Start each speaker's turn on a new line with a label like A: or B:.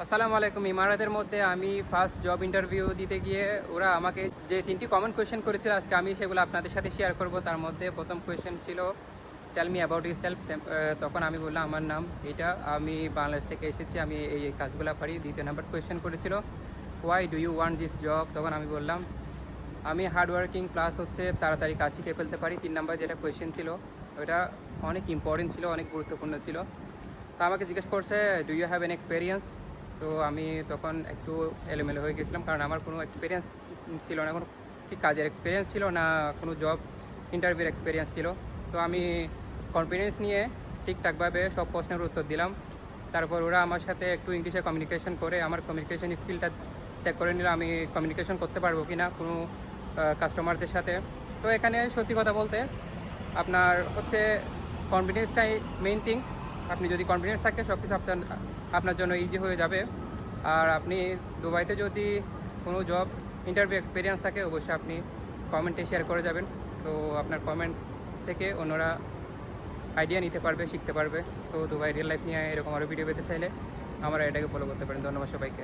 A: আসসালামু আলাইকুম। ইমারাতের মধ্যে আমি ফার্স্ট জব ইন্টারভিউ দিতে গিয়ে ওরা আমাকে যে ৩টি কমন কোয়েশ্চেন করেছিল, আজকে আমি সেগুলো আপনাদের সাথে শেয়ার করব। তার মধ্যে প্রথম কোয়েশ্চেন ছিল টেল মি অ্যাবাউট ইউরসেলফ। তখন আমি বললাম আমার নাম এইটা, আমি বাংলাদেশ থেকে এসেছি, আমি এই কাজগুলো পারি। দ্বিতীয় নাম্বার কোয়েশ্চেন করেছিল why do you want this job. তখন আমি বললাম আমি হার্ড ওয়ার্কিং প্লাস তাড়াতাড়ি কাজ শিখে ফেলতে পারি। ৩ নাম্বার যেটা কোয়েশ্চেন ছিল ওটা অনেক ইম্পর্টেন্ট ছিল, অনেক গুরুত্বপূর্ণ ছিল। তো আমাকে জিজ্ঞেস করছে do you have an experience. তো আমি তখন একটু এলোমেলো হয়ে গেছিলাম, কারণ আমার কোনো এক্সপিরিয়েন্স ছিল না, কোনো কি কাজের এক্সপিরিয়েন্স ছিল না, কোনো জব ইন্টারভিউর এক্সপিরিয়েন্স ছিল। তো আমি কনফিডেন্স নিয়ে ঠিকঠাকভাবে সব প্রশ্নের উত্তর দিলাম। তারপর ওরা আমার সাথে একটু ইংলিশে কমিউনিকেশন করে আমার কমিউনিকেশন স্কিলটা চেক করে নিল, আমি কমিউনিকেশন করতে পারবো কি না কোনো কাস্টমারদের সাথে। তো এখানে সত্যি কথা বলতে আপনার কনফিডেন্সটাই মেইন থিং। আপনি যদি কনফিডেন্স থাকে সব কিছু আপনার জন্য ইজি হয়ে যাবে। আর আপনি দুবাইতে যদি কোনো জব ইন্টারভিউ এক্সপিরিয়েন্স থাকে অবশ্যই আপনি কমেন্টে শেয়ার করে যাবেন। তো আপনার কমেন্ট থেকে অন্যরা আইডিয়া নিতে পারবে, শিখতে পারবে। সো দুবাই রিয়েল লাইফ নিয়ে এরকম আরও ভিডিও পেতে চাইলে আমরা এটাকে ফলো করতে পারেন। ধন্যবাদ সবাইকে।